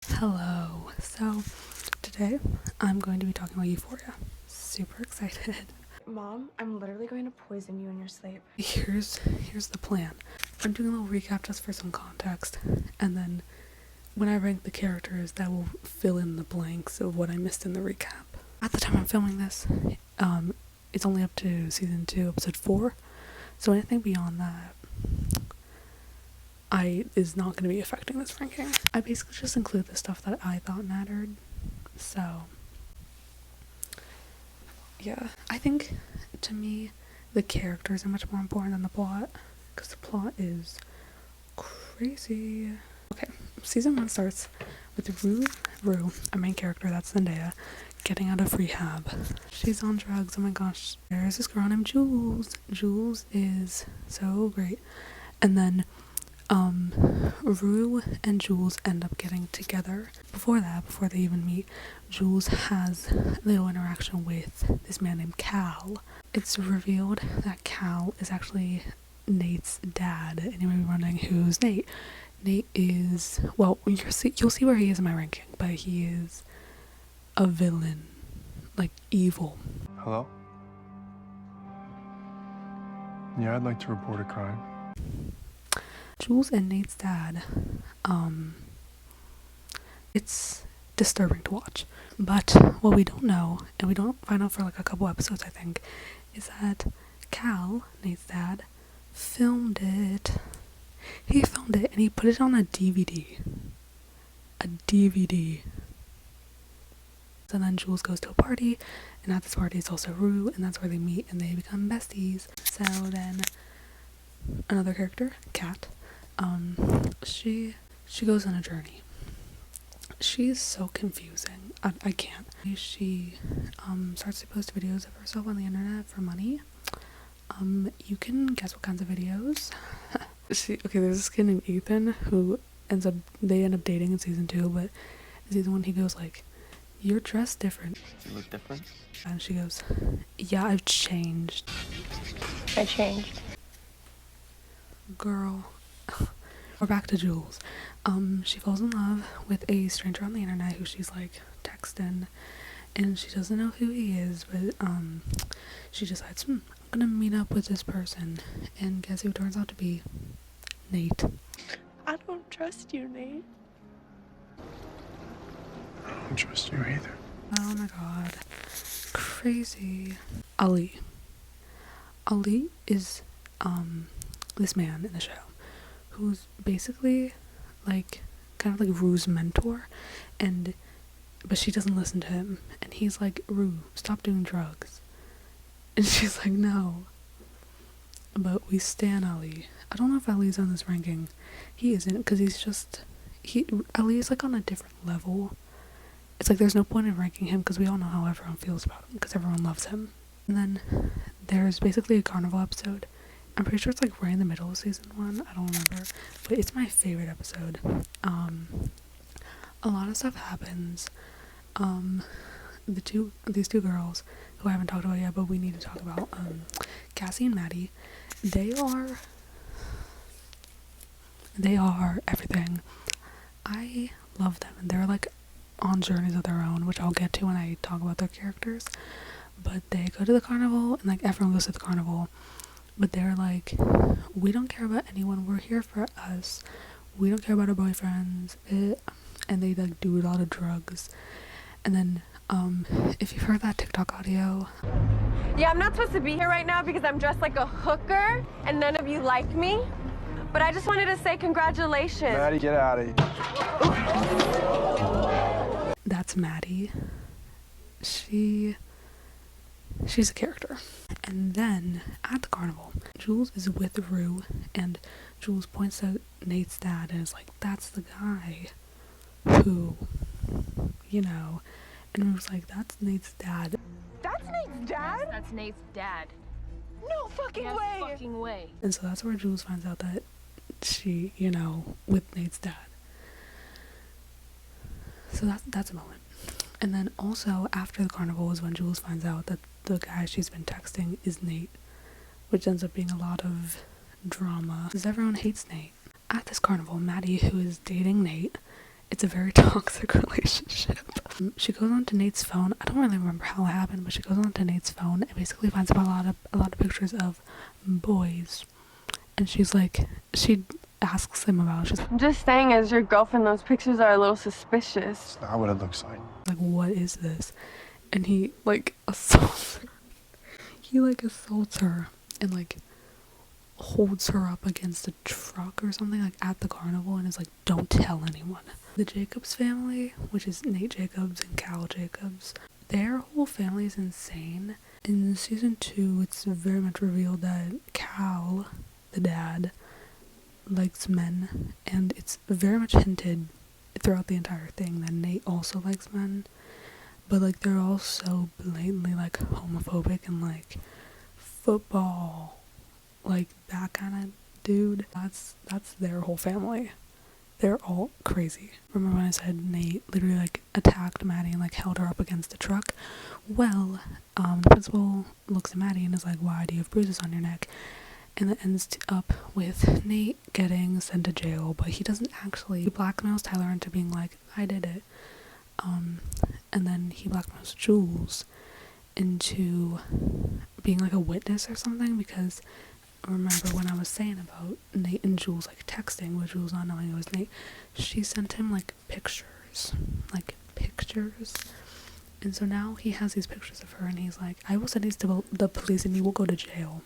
Hello. So today I'm going to be talking about Euphoria. Super excited. Mom, I'm literally going to poison you in your sleep. Here's the plan. I'm doing a little recap just for some context, and then when I rank the characters, that will fill in the blanks of what I missed in the recap. At the time I'm filming this, it's only up to season 2, episode 4. So anything beyond that is not going to be affecting this ranking. I basically just include the stuff that I thought mattered. So yeah, I think to me the characters are much more important than the plot, because the plot is crazy. Okay, season 1 starts with Rue, our main character, that's Zendaya, getting out of rehab. She's on drugs. Oh my gosh. There's this girl named Jules. Jules is so great. And then Rue and Jules end up getting together. Before they even meet, Jules has a little interaction with this man named Cal. It's revealed that Cal is actually Nate's dad, and you may be wondering, who's Nate? Nate is, well, you'll see where he is in my ranking, but he is a villain, like evil. Hello? Yeah, I'd like to report a crime. Jules and Nate's dad, it's disturbing to watch. But what we don't know, and we don't find out for like a couple episodes I think, is that Cal, Nate's dad, filmed it. He filmed it and he put it on a DVD. A DVD. So then Jules goes to a party, and at this party is also Rue, and that's where they meet and they become besties. So then another character, Kat, she goes on a journey. She's so confusing. I can't. She starts to post videos of herself on the internet for money. You can guess what kinds of videos. There's this kid named Ethan who they end up dating in season 2, but in season 1 he goes like, "You're dressed different." You look different? And she goes, "Yeah, I've changed." I changed. Girl. We're back to Jules. She falls in love with a stranger on the internet who she's like texting, and she doesn't know who he is, but she decides, I'm gonna meet up with this person, and guess who it turns out to be? Nate. I don't trust you, Nate. I don't trust you either. Oh my god. Crazy. Ali is this man in the show who's basically like kind of like Rue's mentor, but she doesn't listen to him, and he's like, "Rue, stop doing drugs," and she's like, "No." But we stan Ali. I don't know if Ali's on this ranking. He isn't, because Ali is like on a different level. It's like there's no point in ranking him because we all know how everyone feels about him, because everyone loves him. And then there's basically a carnival episode. I'm pretty sure it's like right in the middle of season 1. I don't remember, but it's my favorite episode. A lot of stuff happens. These two girls who I haven't talked about yet, but we need to talk about, Cassie and Maddie. They are everything. I love them, and they're like on journeys of their own, which I'll get to when I talk about their characters. But they go to the carnival, and like everyone goes to the carnival, but they're like, we don't care about anyone, we're here for us, we don't care about our boyfriends, and they like do a lot of drugs. And then if you've heard that TikTok audio, yeah, I'm not supposed to be here right now because I'm dressed like a hooker and none of you like me, but I just wanted to say congratulations. Maddie, get out of here. that's Maddie. She's a character. And then at the carnival, Jules is with Rue, and Jules points out Nate's dad and is like, "That's the guy who, you know," and Rue's like, "That's Nate's dad." That's Nate's dad? Yes, that's Nate's dad. No fucking No way. fucking way. And so that's where Jules finds out that she, with Nate's dad. So that's a moment. And then also after the carnival is when Jules finds out that the guy she's been texting is Nate, which ends up being a lot of drama because everyone hates Nate. At this carnival, Maddie, who is dating Nate, it's a very toxic relationship. She goes onto Nate's phone. I don't really remember how it happened, but she goes onto Nate's phone and basically finds about a lot of pictures of boys. And she's like, she asks him about it. She's I'm just saying, as your girlfriend, those pictures are a little suspicious. That's not what it looks like. like, what is this? And he like assaults her. He like assaults her and like holds her up against a truck or something like at the carnival and is like, don't tell anyone. The Jacobs family, which is Nate Jacobs and Cal Jacobs, their whole family is insane. In season 2, it's very much revealed that Cal, the dad, likes men, and it's very much hinted throughout the entire thing that Nate also likes men, but like they're all so blatantly like homophobic and like football, like that kind of dude. That's their whole family. They're all crazy. Remember when I said Nate literally like attacked Maddie and like held her up against the truck? Well, the principal looks at Maddie and is like, why do you have bruises on your neck? And it ends up with Nate getting sent to jail, but he doesn't actually. He blackmails Tyler into being like, I did it. And then he blackmails Jules into being like a witness or something, because remember when I was saying about Nate and Jules like texting with Jules not knowing it was Nate, she sent him like pictures. And so now he has these pictures of her and he's like, I will send these to the police and you will go to jail.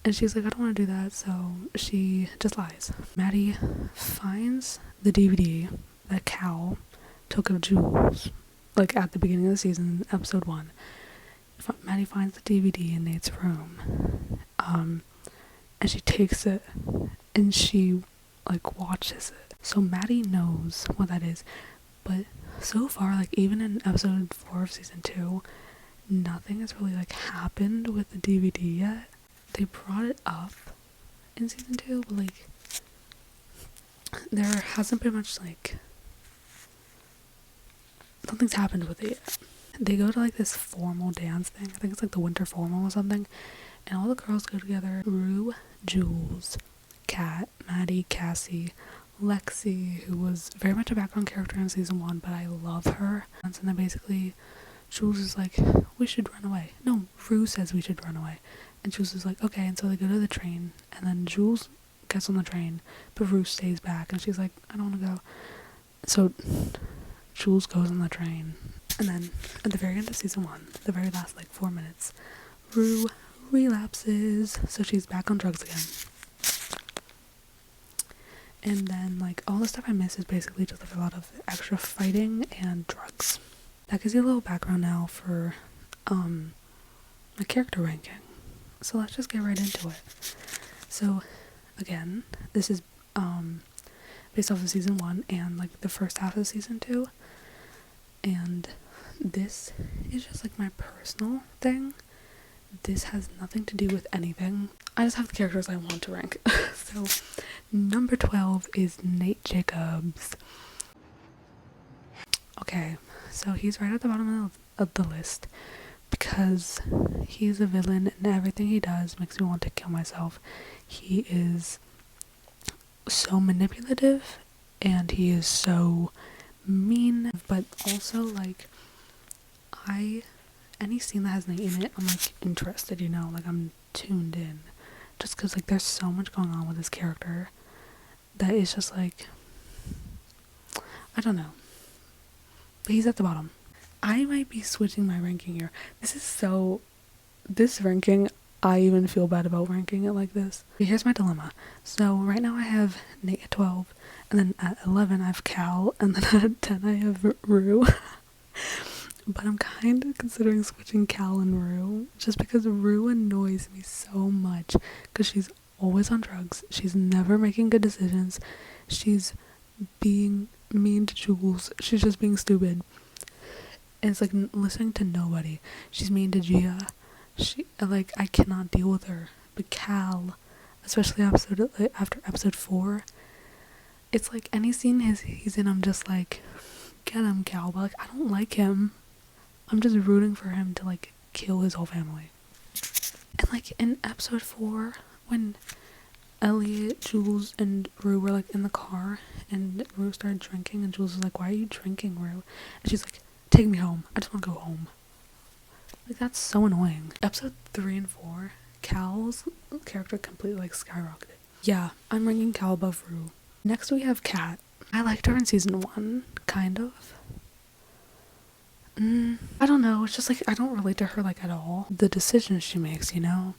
And she's like, I don't want to do that, so she just lies. Maddie finds the DVD that Cal took of Jules, like at the beginning of the season, episode 1. Maddie finds the DVD in Nate's room, and she takes it, and she, like, watches it. So Maddie knows what that is, but so far, like, even in episode 4 of season 2, nothing has really, like, happened with the DVD yet. They brought it up in season 2, but, like, there hasn't been much, like, nothing's happened with it yet. They go to, like, this formal dance thing. I think it's, like, the winter formal or something. And all the girls go together. Rue, Jules, Kat, Maddie, Cassie, Lexi, who was very much a background character in season 1, but I love her. And then basically, Jules is like, we should run away. No, Rue says we should run away. And Jules is like, okay. And so they go to the train. And then Jules gets on the train, but Rue stays back. And she's like, I don't want to go. So Jules goes on the train. And then at the very end of season 1, the very last like 4 minutes, Rue relapses, so she's back on drugs again. And then like all the stuff I miss is basically just like a lot of extra fighting and drugs. That gives you a little background now for my character ranking. So let's just get right into it. So again, this is based off of season 1 and like the first half of season 2. And this is just like my personal thing. This has nothing to do with anything. I just have the characters I want to rank. So number 12 is Nate Jacobs. Okay, so he's right at the bottom of the list because he's a villain and everything he does makes me want to kill myself. He is so manipulative and he is so mean, but also like any scene that has Nate in it, I'm like interested, you know, like I'm tuned in, just because like there's so much going on with this character that is just like, I don't know, but he's at the bottom. I might be switching my ranking here. This ranking, I even feel bad about ranking it like this. But here's my dilemma. So right now I have Nate at 12, and then at 11 I have Cal, and then at 10 I have Rue. But I'm kind of considering switching Cal and Rue, just because Rue annoys me so much, because she's always on drugs, she's never making good decisions, she's being mean to Jules, she's just being stupid, and it's like listening to nobody. She's mean to Gia, I cannot deal with her. But Cal, especially after episode 4, it's like any scene he's in, I'm just like, get him, Cal, but like I don't like him. I'm just rooting for him to like kill his whole family. And like in episode 4, when Elliot, Jules, and Rue were like in the car, and Rue started drinking, and Jules was like, "Why are you drinking, Rue?" And she's like, "Take me home. I just want to go home." Like, that's so annoying. Episode 3 and 4, Cal's character completely like skyrocketed. Yeah, I'm ranking Cal above Rue. Next we have Kat. I liked her in season 1, kind of. I don't know, it's just like I don't relate to her like at all. The decisions she makes, you know,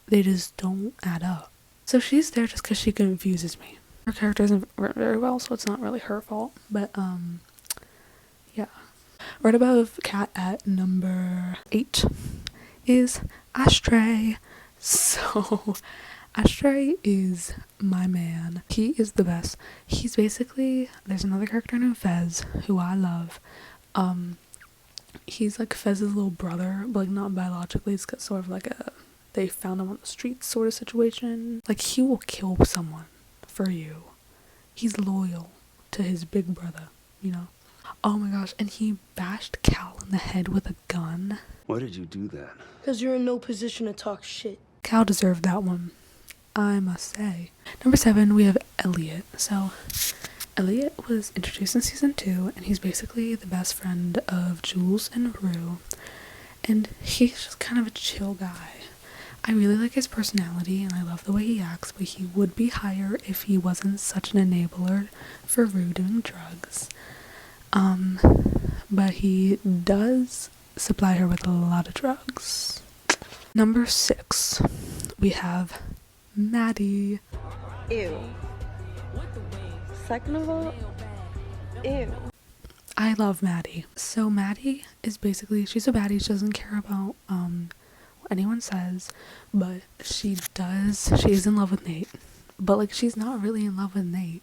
they just don't add up. So she's there just because she confuses me. Her character isn't very well, so it's not really her fault. But yeah. Right above Kat at number 8 is Ashtray. So Ashtray is my man. He is the best. He's basically, there's another character named Fez who I love. He's like Fez's little brother, but like not biologically. It's sort of like a, they found him on the streets sort of situation. Like, he will kill someone for you. He's loyal to his big brother, you know? Oh my gosh, and he bashed Cal in the head with a gun. Why did you do that? Because you're in no position to talk shit. Cal deserved that one, I must say. Number 7, we have Elliot. So Elliot was introduced in season 2, and he's basically the best friend of Jules and Rue. And he's just kind of a chill guy. I really like his personality, and I love the way he acts, but he would be higher if he wasn't such an enabler for Rue doing drugs. But he does supply her with a lot of drugs. Number 6, we have Maddie. Ew. Second of all, ew. I love Maddie. So Maddie is basically, she's a baddie. She doesn't care about what anyone says, but she is in love with Nate. But like, she's not really in love with Nate.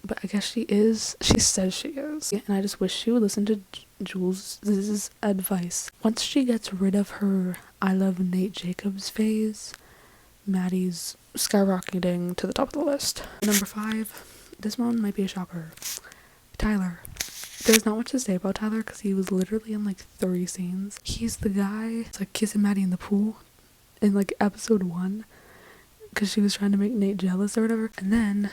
But I guess she is. She says she is. And I just wish she would listen to Jules' advice. Once she gets rid of her I love Nate Jacobs phase, Maddie's skyrocketing to the top of the list. Number 5, this one might be a shocker. Tyler. There's not much to say about Tyler because he was literally in like 3 scenes. He's the guy that's like kissing Maddie in the pool in like episode 1 because she was trying to make Nate jealous or whatever. And then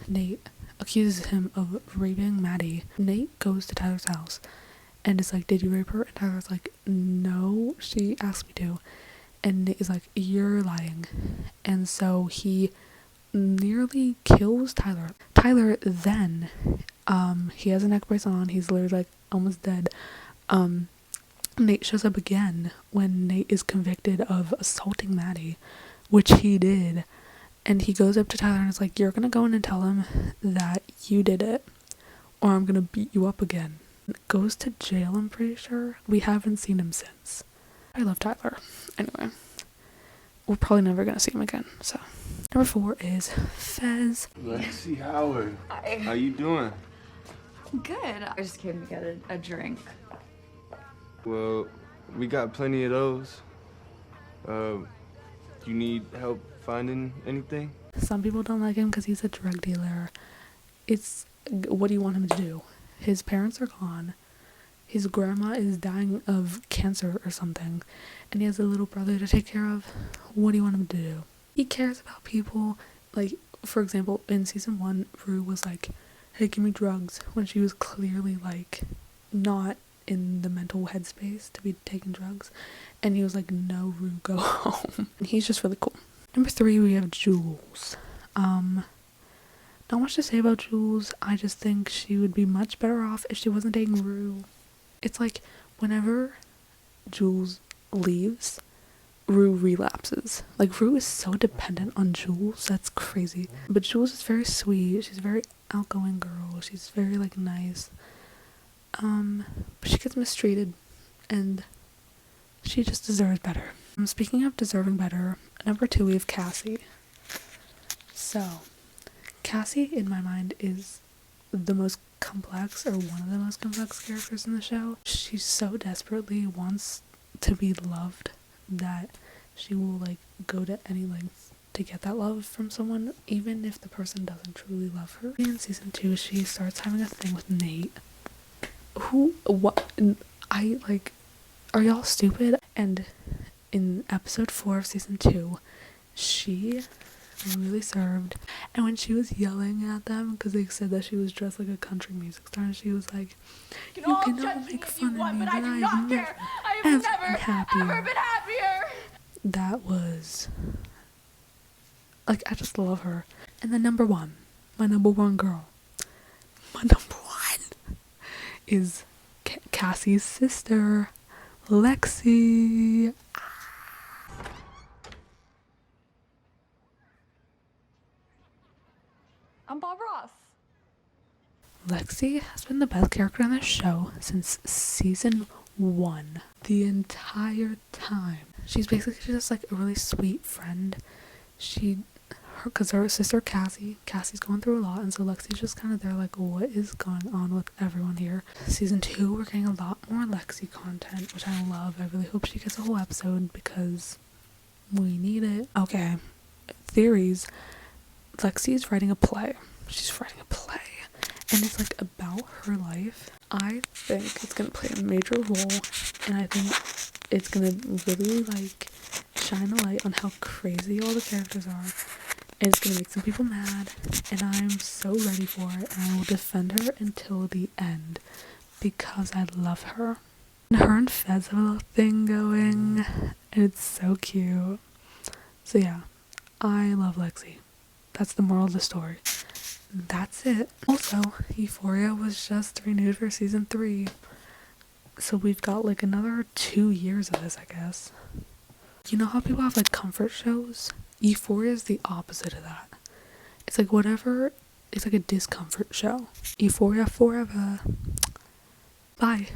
Nate accuses him of raping Maddie. Nate goes to Tyler's house and is like, "Did you rape her?" And Tyler's like, "No, she asked me to." And Nate is like, "You're lying." And so he nearly kills Tyler. Tyler then, he has a neck brace on. He's literally like almost dead. Nate shows up again when Nate is convicted of assaulting Maddie, which he did. And he goes up to Tyler and is like, "You're gonna go in and tell him that you did it, or I'm gonna beat you up again." Goes to jail, I'm pretty sure. We haven't seen him since. I love Tyler. Anyway, we're probably never gonna see him again, so. Number 4 is Fez. Lexi Howard. How you doing? Good. I just came to get a drink. Well, we got plenty of those. You need help finding anything? Some people don't like him because he's a drug dealer. What do you want him to do? His parents are gone. His grandma is dying of cancer or something. And he has a little brother to take care of. What do you want him to do? He cares about people. Like, for example, in season 1, Rue was like, "Hey, give me drugs," when she was clearly like not in the mental headspace to be taking drugs. And he was like, "No, Rue, go home." And he's just really cool. Number 3, we have Jules. Not much to say about Jules. I just think she would be much better off if she wasn't dating Rue. It's like, whenever Jules leaves, Rue relapses. Like, Rue is so dependent on Jules, that's crazy. But Jules is very sweet. She's a very outgoing girl. She's very, like, nice. But she gets mistreated, and she just deserves better. Speaking of deserving better, number 2, we have Cassie. So, Cassie, in my mind, is the most complex, or one of the most complex characters in the show. She so desperately wants to be loved that she will, like, go to any length to get that love from someone, even if the person doesn't truly love her. In season 2, she starts having a thing with Nate. Are y'all stupid? And in episode 4 of season 2, she really served. And when she was yelling at them because they said that she was dressed like a country music star, and she was like, you cannot make fun of me, but I've never been happier. That was, like, I just love her. And then number one, my number one girl, my number one is Cassie's sister, Lexi. I'm Bob Ross. Lexi has been the best character on the show since season 1. The entire time. She's basically just like a really sweet friend. Because her sister Cassie's going through a lot, and so Lexi's just kind of there like, what is going on with everyone here? Season 2, we're getting a lot more Lexi content, which I love. I really hope she gets a whole episode because we need it. Okay, theories. Lexi's writing a play. She's writing a play, and it's like about her life. I think it's gonna play a major role, and I think it's gonna really like shine a light on how crazy all the characters are. And it's gonna make some people mad, and I'm so ready for it, and I will defend her until the end because I love her. And her and Fez have a little thing going, and it's so cute. So yeah, I love Lexi. That's the moral of the story. That's it. Also, Euphoria was just renewed for season 3. So we've got like another 2 years of this, I guess. You know how people have like comfort shows? Euphoria is the opposite of that. It's like whatever, it's like a discomfort show. Euphoria forever. Bye.